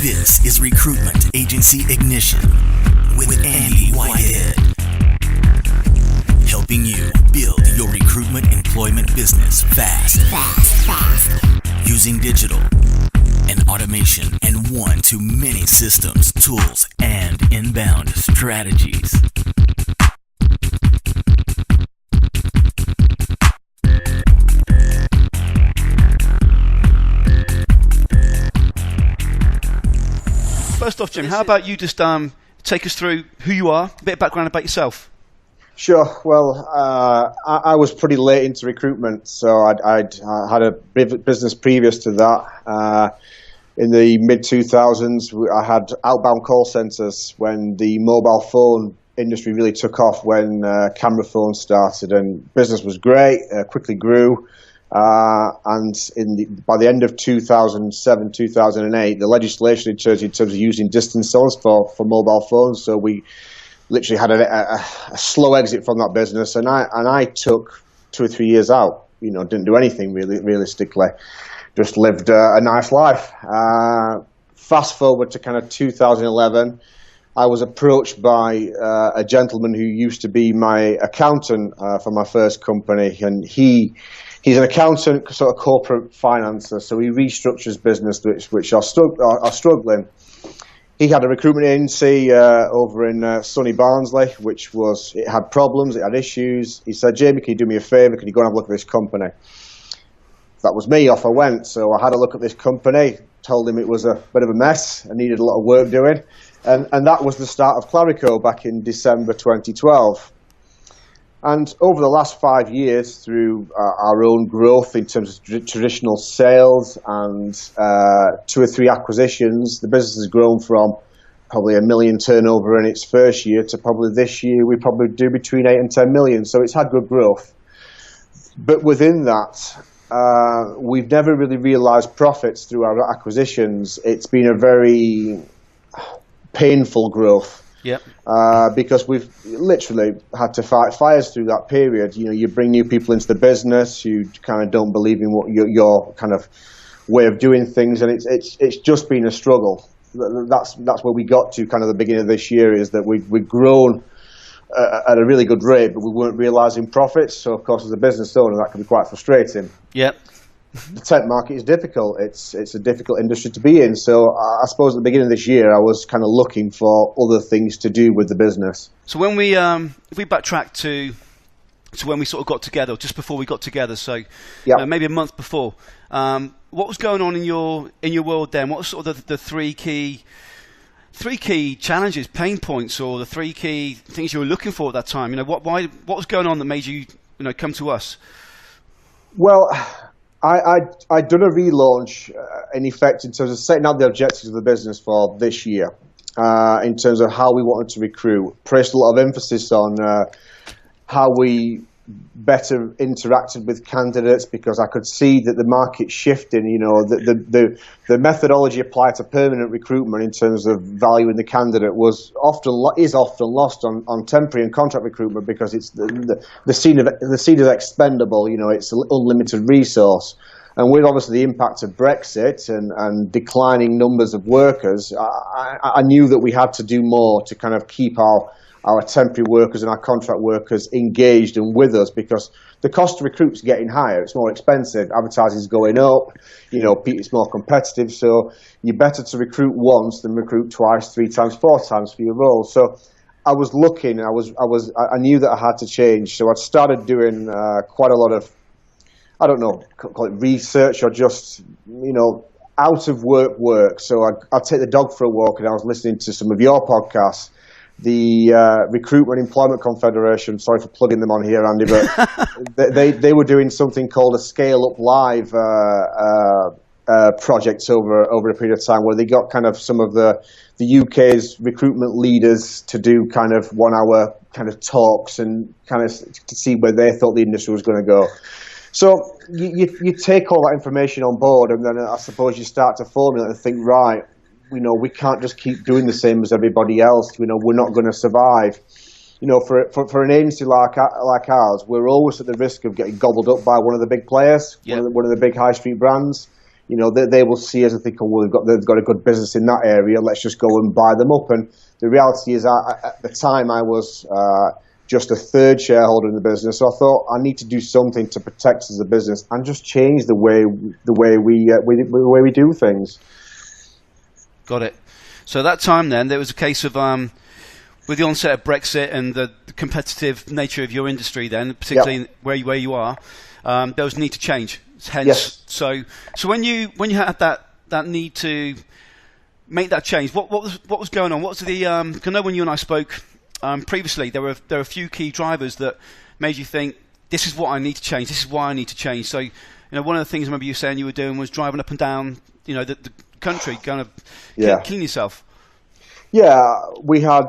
This is Recruitment Agency Ignition with Andy Whitehead. Helping you build your recruitment employment business fast. Using digital and automation and one-to-many systems, tools, and inbound strategies. First off, Jim, how about you just take us through who you are, a bit of background about yourself? Sure. Well, I was pretty late into recruitment, so I'd had a business previous to that. In the mid-2000s, I had outbound call centers when the mobile phone industry really took off, when camera phones started, and business was great, quickly grew. And by the end of 2007, 2008, the legislation changed in terms of using distance zones for mobile phones. So we literally had a slow exit from that business, and I took 2 or 3 years out. Didn't do anything really, realistically. Just lived a nice life. Fast forward to kind of 2011, I was approached by a gentleman who used to be my accountant for my first company, and he's an accountant, sort of corporate financer, so he restructures business which are struggling. He had a recruitment agency over in sunny Barnsley, it had problems, it had issues. He said, "Jamie, can you do me a favour? Can you go and have a look at this company?" That was me, off I went. So I had a look at this company, told him it was a bit of a mess and needed a lot of work doing. And that was the start of Clarico back in December 2012. And over the last 5 years, through our own growth in terms of traditional sales and 2 or 3 acquisitions, the business has grown from probably $1 million turnover in its first year to probably this year we probably do between 8 and 10 million. So it's had good growth. But within that, we've never really realized profits through our acquisitions. It's been a very painful growth. Yep. Because we've literally had to fight fires through that period. You bring new people into the business who kind of don't believe in what your kind of way of doing things, and it's just been a struggle. That's where we got to kind of the beginning of this year, is that we've grown at a really good rate, but we weren't realising profits. So of course, as a business owner, that can be quite frustrating. Yep. The temp market is difficult. It's a difficult industry to be in. So I suppose at the beginning of this year, I was kind of looking for other things to do with the business. So when we, if we backtrack to when we sort of got together, just before we got together, so Yep. maybe a month before, what was going on in your world then? What was sort of the three key challenges, pain points, or the 3 key things you were looking for at that time? What was going on that made you come to us? Well, I'd done a relaunch, in effect, in terms of setting out the objectives of the business for this year, in terms of how we wanted to recruit. Placed a lot of emphasis on how we better interacted with candidates, because I could see that the market's shifting. The methodology applied to permanent recruitment in terms of valuing the candidate is often lost on temporary and contract recruitment, because it's the seen as expendable. It's an unlimited resource. And with obviously the impact of Brexit and declining numbers of workers, I knew that we had to do more to kind of keep our temporary workers and our contract workers engaged and with us, because the cost to recruit is getting higher. It's more expensive. Advertising is going up. It's more competitive. So you're better to recruit once than recruit twice, 3 times, 4 times for your role. So I was looking. I knew that I had to change. So I started doing quite a lot of, I don't know, call it research, or just out of work. So I'd take the dog for a walk, and I was listening to some of your podcasts. The Recruitment Employment Confederation, sorry for plugging them on here, Andy, but they were doing something called a Scale Up Live project over a period of time, where they got kind of some of the UK's recruitment leaders to do kind of 1-hour kind of talks, and kind of to see where they thought the industry was going to go. So you take all that information on board, and then I suppose you start to formulate and think, right, we can't just keep doing the same as everybody else. We're not going to survive. For an agency like ours, we're always at the risk of getting gobbled up by one of the big players, Yep. one of the big high street brands. they will see us and think, oh, well, they've got a good business in that area. Let's just go and buy them up. And the reality is, at the time, I was just a third shareholder in the business. So I thought I need to do something to protect us as a business and just change the way we do things. Got it. So that time then, there was a case of with the onset of Brexit and the competitive nature of your industry then, particularly where you are, there was a need to change. Hence, yes. So when you had that need to make that change, what was going on? What was the? I know when you and I spoke previously, there were a few key drivers that made you think, this is what I need to change. This is why I need to change. So one of the things I remember you saying you were doing was driving up and down the country, kind of clean yourself. Yeah, we had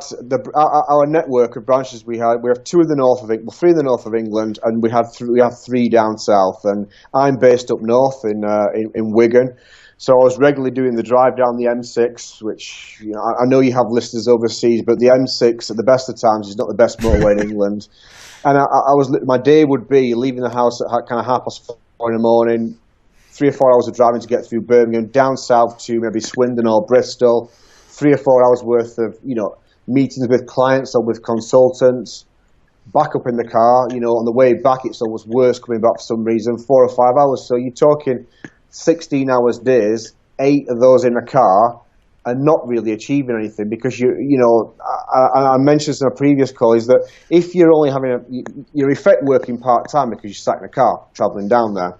our network of branches. We have two in the north of England, 3 in the north of England, and we have 3 down south. And I'm based up north in Wigan, so I was regularly doing the drive down the M6, which I know you have listeners overseas, but the M6 at the best of times is not the best motorway in England. And my day would be leaving the house at kind of 4:30 in the morning, 3 or 4 hours of driving to get through Birmingham, down south to maybe Swindon or Bristol. 3 or 4 hours worth of meetings with clients or with consultants, back up in the car. On the way back it's almost worse coming back for some reason. 4 or 5 hours. So you're talking 16 hours days, 8 of those in a car, and not really achieving anything because I mentioned this in a previous call, is that if you're only you're in effect working part time because you're sat in a car travelling down there.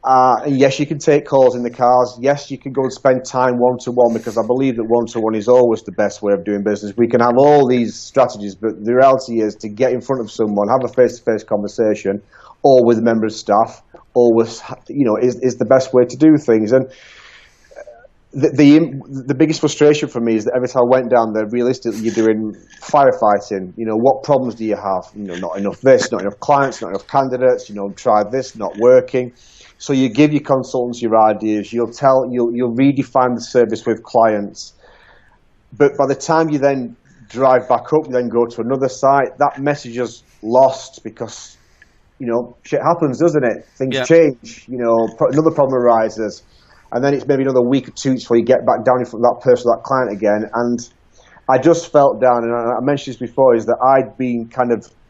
And yes, you can take calls in the cars. Yes, you can go and spend time one-to-one, because I believe that one-to-one is always the best way of doing business. We can have all these strategies, but the reality is to get in front of someone, have a face-to-face conversation, or with a member of staff, always, is the best way to do things. And the biggest frustration for me is that every time I went down there, realistically, you're doing firefighting. What problems do you have? Not enough this, not enough clients, not enough candidates. Tried this, not working. So you give your consultants your ideas. You'll redefine the service with clients. But by the time you then drive back up, you then go to another site, that message is lost because, shit happens, doesn't it? Things change. Another problem arises, and then it's maybe another week or 2 before you get back down in front of that person, that client again. And I just felt down, and I mentioned this before, is that I'd been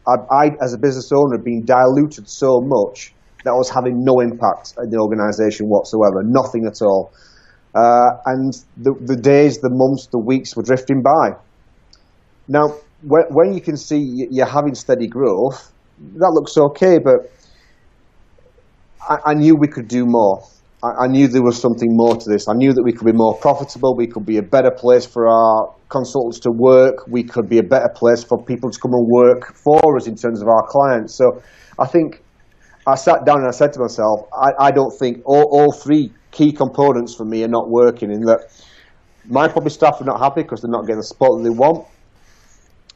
I as a business owner, had been diluted so much that was having no impact in the organisation whatsoever, nothing at all. And the days, the months, the weeks were drifting by. Now, when you can see you're having steady growth, that looks okay, but I knew we could do more. I knew there was something more to this. I knew that we could be more profitable, we could be a better place for our consultants to work, we could be a better place for people to come and work for us in terms of our clients. So I think I sat down and I said to myself, I don't think all 3 key components for me are not working, in that my public staff are not happy because they're not getting the support that they want.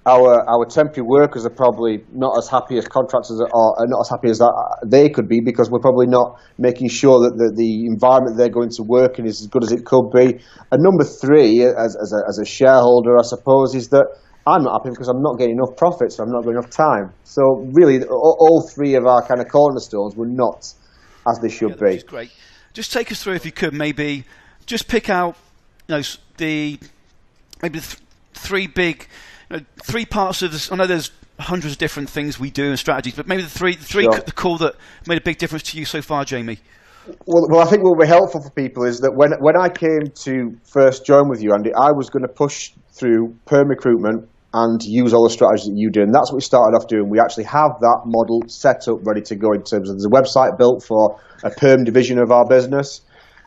Our temporary workers are probably not as happy as contractors are not as happy as they could be, because we're probably not making sure that the environment they're going to work in is as good as it could be. And number 3, as a shareholder, I suppose, is that I'm not happy because I'm not getting enough profits, so I'm not getting enough time. So really, all 3 of our kind of cornerstones were not as they should be. Which is great. Just take us through, if you could, maybe just pick out, the 3 big, 3 parts of this. I know there's hundreds of different things we do and strategies, but maybe the three the core that made a big difference to you so far, Jamie. Well, I think what will be helpful for people is that when I came to first join with you, Andy, I was going to push through perm recruitment and use all the strategies that you do. And that's what we started off doing. We actually have that model set up, ready to go in terms of there's a website built for a perm division of our business.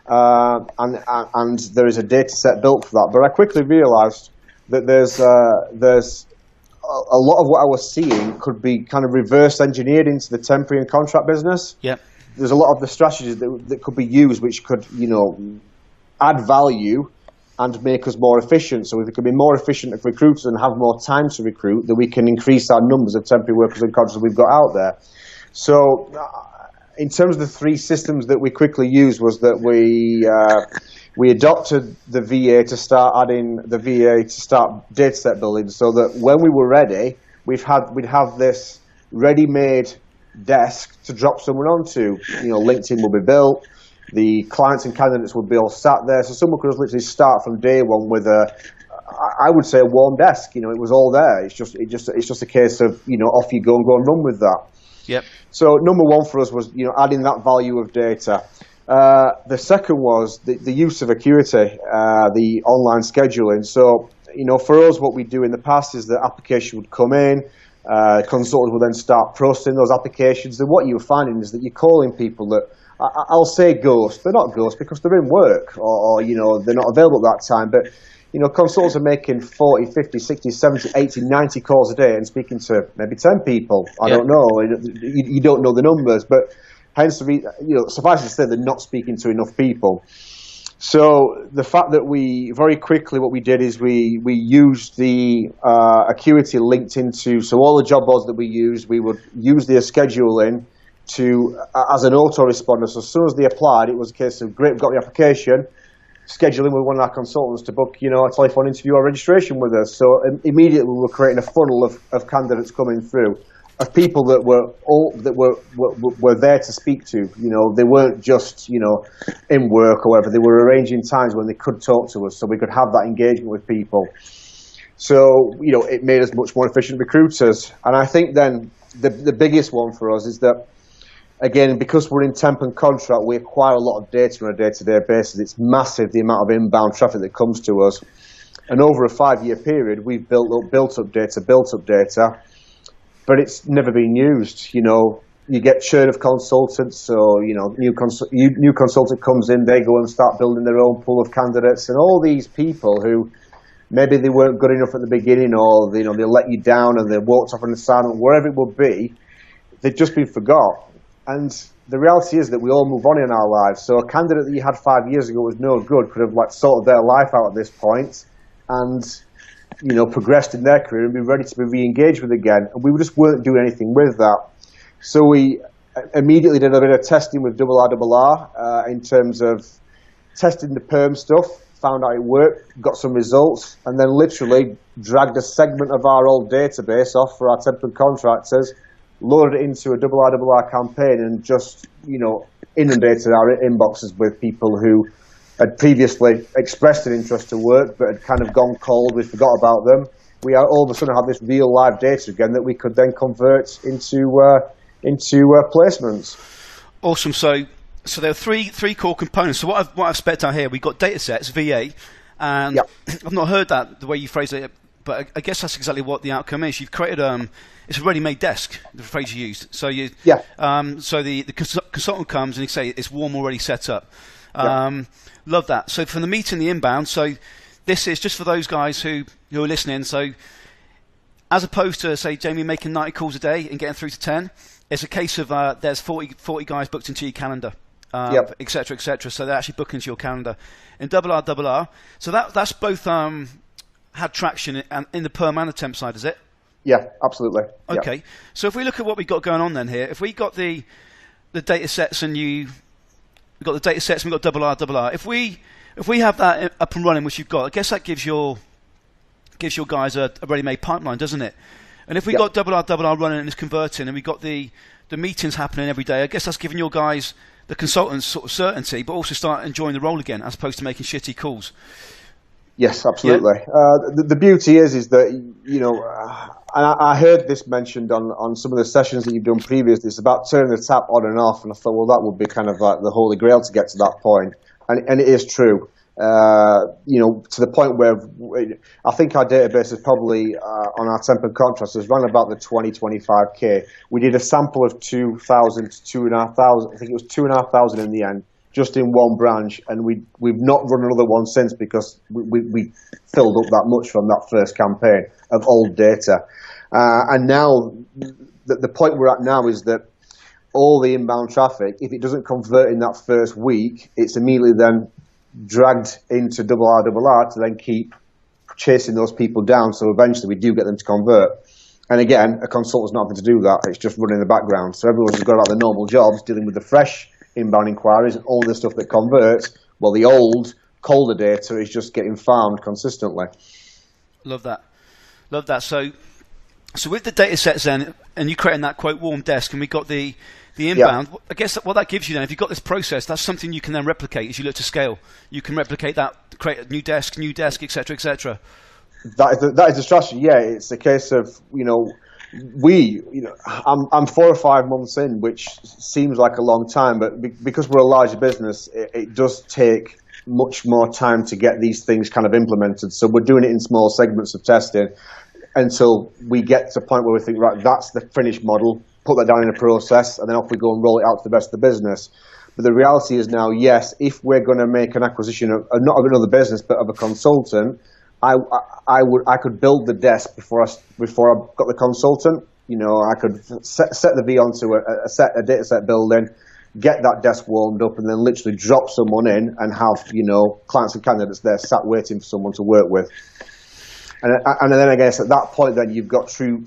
And there is a data set built for that. But I quickly realised that there's a lot of what I was seeing could be kind of reverse engineered into the temporary and contract business. Yep. There's a lot of the strategies that could be used which could, add value and make us more efficient. So if we can be more efficient as recruiters and have more time to recruit, then we can increase our numbers of temporary workers and contractors we've got out there. So in terms of the 3 systems that we quickly used, was that we adopted the VA to start data set building, so that when we were ready, we'd have this ready-made desk to drop someone onto. LinkedIn will be built, The clients and candidates would be all sat there, so someone could literally start from day one with I would say a warm desk. It was all there. It's just a case of off you go and run with that. Yep. So number one for us was adding that value of data. The second was the use of Acuity, the online scheduling. So for us, what we do in the past is the application would come in, consultants will then start processing those applications, and what you're finding is that you're calling people that I'll say ghost. They're not ghosts because they're in work or they're not available at that time, but consultants are making 40, 50, 60, 70, 80, 90 calls a day and speaking to maybe 10 people. I don't know. You don't know the numbers, but hence, suffice to say, they're not speaking to enough people. So the fact that we very quickly, what we did is we used the Acuity linked into, so all the job boards that we used, we would use their scheduling to as an autoresponder. So as soon as they applied, it was a case of, great, we've got the application, scheduling with one of our consultants to book, a telephone interview or registration with us. So immediately we were creating a funnel of candidates coming through, of people that were there to speak to. They weren't just in work or whatever. They were arranging times when they could talk to us, so we could have that engagement with people. So it made us much more efficient recruiters. And I think then the biggest one for us is that, again, because we're in temp and contract, we acquire a lot of data on a day-to-day basis. It's massive, the amount of inbound traffic that comes to us. And over a 5-year period, we've built up data, but it's never been used. You get churn of consultants, so new consultant comes in, they go and start building their own pool of candidates, and all these people who maybe they weren't good enough at the beginning, or they let you down and they walked off an assignment, wherever it would be, they've just been forgot. And the reality is that we all move on in our lives. So a candidate that you had 5 years ago was no good, could have sorted their life out at this point and progressed in their career and be ready to be re-engaged with again. And we just weren't doing anything with that. So we immediately did a bit of testing with RRR in terms of testing the perm stuff, found out it worked, got some results, and then literally dragged a segment of our old database off for our temp and contractors, loaded it into a RRR campaign, and just inundated our inboxes with people who had previously expressed an interest to work but had kind of gone cold. We forgot about them. We all of a sudden have this real live data again that we could then convert into placements. Awesome. So there are three core components. So what I've spec out here, we've got data sets, VA, and I've not heard that the way you phrased it, but I guess that's exactly what the outcome is. You've created it's a ready-made desk, the phrase you used. So so the consultant comes and you say it's warm, already set up. Love that. So from the meeting, the inbound. So this is just for those guys who are listening. So as opposed to, say, Jamie making 90 calls a day and getting through to 10, it's a case of there's 40 guys booked into your calendar, et cetera, et cetera. So they're actually booked into your calendar. In RRR, so that's both had traction in the perm and the temp side, is it? Yeah, absolutely. Okay. So if we look at what we've got going on then here, if we got the data sets and we've got the data sets and we've got RRR, if we have that up and running, which you've got, I guess that gives your guys a ready-made pipeline, doesn't it? And if we got RRR running and it's converting, and we've got the meetings happening every day, I guess that's giving your guys, the consultants, sort of certainty, but also start enjoying the role again, as opposed to making shitty calls. Yes, absolutely. The beauty is that, and I heard this mentioned on some of the sessions that you've done previously. It's about turning the tap on and off, and I thought, well, that would be kind of like the holy grail to get to that point. And it is true. To the point where I think our database is probably on our temp and contracts is around about the 20-25K. We did a sample of 2,000 to 2,500. I think it was 2,500 in the end, just in one branch, and we've not run another one since because we filled up that much from that first campaign of old data. And now the point we're at now is that all the inbound traffic, if it doesn't convert in that first week, it's immediately then dragged into RRR to then keep chasing those people down, so eventually we do get them to convert. And again, a consultant's not having to do that, it's just running in the background. So everyone's got about their normal jobs, dealing with the fresh inbound inquiries and all the stuff that converts, while the old, colder data is just getting farmed consistently. Love that. So with the data sets then, and you creating that quote warm desk, and we got the the inbound. I guess what that gives you then, if you've got this process, that's something you can then replicate as you look to scale. You can replicate that, create a new desk, etc., etc. That is the strategy. Yeah, it's a case of I'm 4 or 5 months in, which seems like a long time, but because we're a larger business, it does take much more time to get these things kind of implemented. So we're doing it in small segments of testing until we get to a point where we think, right, that's the finished model, put that down in a process, and then off we go and roll it out to the rest of the business. But the reality is now, yes, if we're going to make an acquisition of not of another business, but of a consultant, I could build the desk before I got the consultant. I could set the V onto a data set building, get that desk warmed up, and then literally drop someone in and have clients and candidates there sat waiting for someone to work with. And then I guess at that point, then you've got true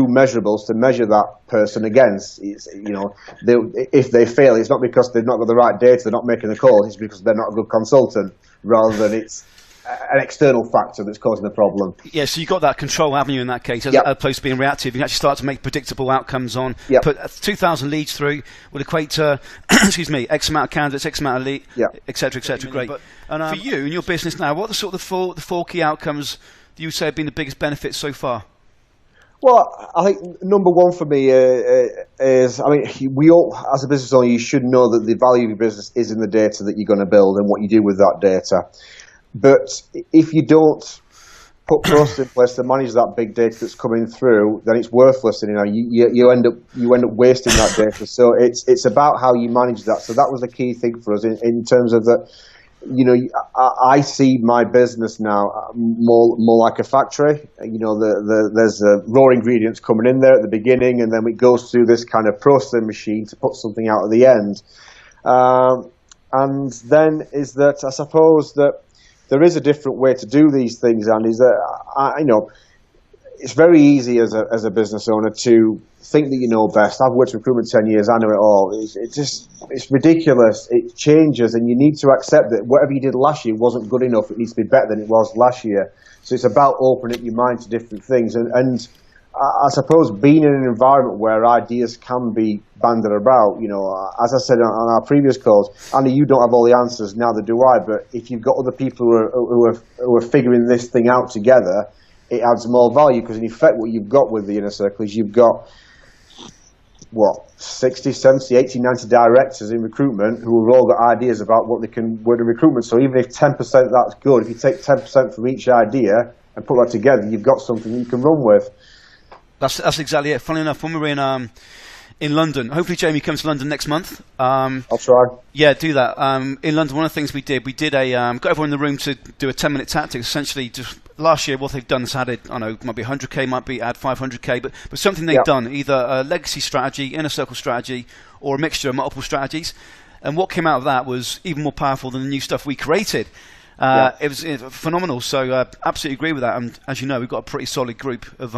measurables to measure that person against. If they fail, it's not because they've not got the right data, they're not making the call. It's because they're not a good consultant, rather than it's an external factor that's causing the problem. Yeah, so you've got that control avenue in that case, as opposed to being reactive. You can actually start to make predictable outcomes on. Put 2,000 leads through would equate to, X amount of candidates, X amount of leads, etc., etc. Great. But for you and your business now, what are the sort of the four key outcomes that you say have been the biggest benefits so far? Well, I think number one for me is, we all, as a business owner, you should know that the value of your business is in the data that you're going to build and what you do with that data. But if you don't put process in place to manage that big data that's coming through, then it's worthless, and you end up wasting that data. So it's about how you manage that. So that was the key thing for us in terms of that. I see my business now more like a factory. There's raw ingredients coming in there at the beginning, and then it goes through this kind of processing machine to put something out at the end. And then is that I suppose that there is a different way to do these things, and is that it's very easy as a business owner to think that you know best. I've worked in recruitment 10 years, I know it all. It's ridiculous. It changes, and you need to accept that whatever you did last year wasn't good enough. It needs to be better than it was last year. So it's about opening up your mind to different things. And I suppose being in an environment where ideas can be banded about, as I said on our previous calls, Andy, you don't have all the answers, neither do I, but if you've got other people who are figuring this thing out together, it adds more value, because in effect what you've got with the inner circle is you've got 60, 70, 80, 90 directors in recruitment who have all got ideas about what they can word in recruitment. So even if 10% that's good, if you take 10% from each idea and put that together, you've got something you can run with. That's exactly it. Funnily enough, when we were in London, hopefully Jamie comes to London next month. I'll try. Yeah, do that. In London, one of the things we did got everyone in the room to do a 10-minute tactic. Essentially, just last year, what they've done is added, might be 100k, might be add 500k, but something they've done, either a legacy strategy, inner circle strategy, or a mixture of multiple strategies. And what came out of that was even more powerful than the new stuff we created. It was phenomenal. So absolutely agree with that. And as you know, we've got a pretty solid group of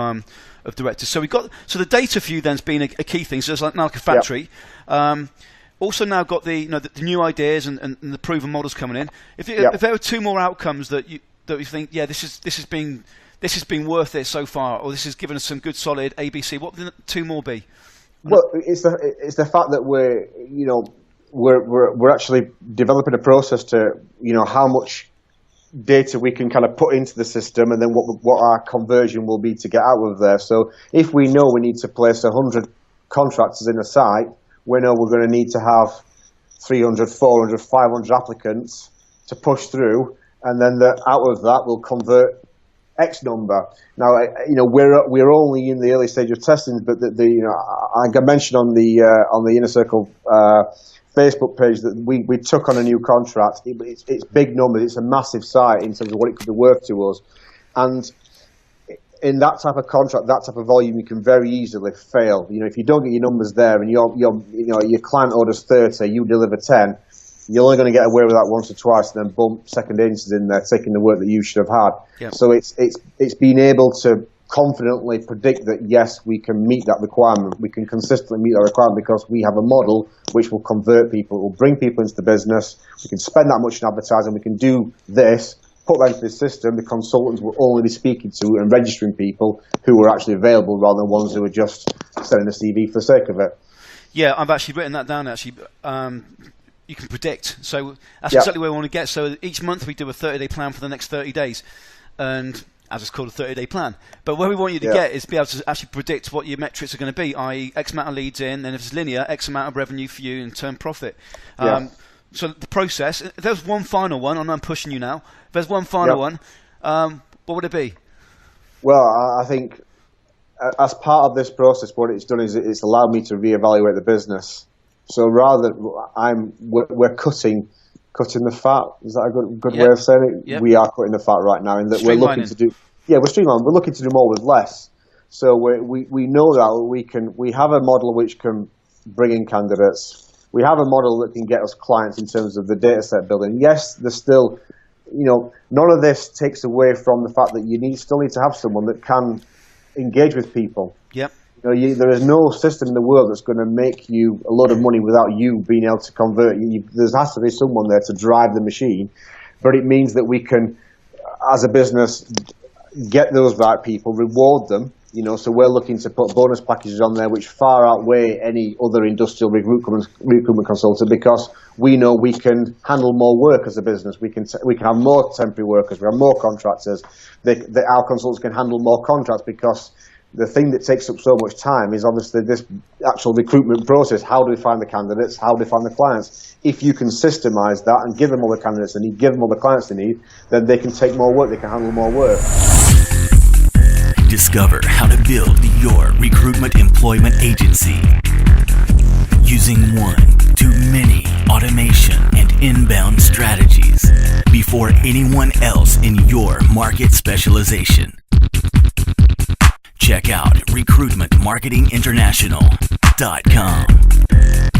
directors. So the data for you then's been a key thing. So it's like a factory. Also now got the the new ideas and the proven models coming in. If there were two more outcomes that you think, this has been worth it so far, or this has given us some good solid ABC, what would the two more be? Well, it's the fact that we're actually developing a process to how much data we can kind of put into the system, and then what our conversion will be to get out of there. So if we know we need to place 100 contractors in a site, we know we're going to need to have 300, 400, 500 applicants to push through, and then out of that we'll convert X number. Now, we're only in the early stage of testing, but I mentioned on the Inner Circle Facebook page that we took on a new contract. It's big numbers. It's a massive site in terms of what it could be worth to us, and in that type of contract, that type of volume, you can very easily fail. If you don't get your numbers there, and your client orders 30, you deliver 10, you're only going to get away with that once or twice, and then bump second agencies in there taking the work that you should have had. Yep. So it's being able to confidently predict that yes, we can meet that requirement. We can consistently meet that requirement because we have a model which will convert people, will bring people into the business. We can spend that much in advertising. We can do this, put that into the system. The consultants will only be speaking to and registering people who are actually available, rather than ones who are just sending a CV for the sake of it. Yeah, I've actually written that down. Actually, you can predict. So that's Yeah. exactly where we want to get. So each month we do a 30-day plan for the next 30 days, and as it's called, a 30-day plan. But where we want you to get is be able to actually predict what your metrics are going to be, i.e. X amount of leads in, and if it's linear, X amount of revenue for you in turn profit. So the process, if there's one final one, and I'm pushing you now, if there's one final one, what would it be? Well, I think as part of this process, what it's done is it's allowed me to reevaluate the business. So rather than we're cutting the fat. Is that a good way of saying it? Yep. We are cutting the fat right now, in that we're looking to do. Yeah, we're streamlining. We're looking to do more with less. So we know that we have a model which can bring in candidates. We have a model that can get us clients in terms of the data set building. Yes, there's still, none of this takes away from the fact that you still need to have someone that can engage with people. Yep. There is no system in the world that's going to make you a lot of money without you being able to convert. There has to be someone there to drive the machine, but it means that we can, as a business, get those right people, reward them. So we're looking to put bonus packages on there which far outweigh any other industrial recruitment consultant, because we know we can handle more work as a business. We can have more temporary workers. We have more contractors. Our consultants can handle more contracts, because the thing that takes up so much time is obviously this actual recruitment process. How do we find the candidates? How do we find the clients? If you can systemize that and give them all the candidates they need, give them all the clients they need, then they can take more work, they can handle more work. Discover how to build your recruitment employment agency using one-to-many automation and inbound strategies before anyone else in your market specialization. Check out recruitmentmarketinginternational.com.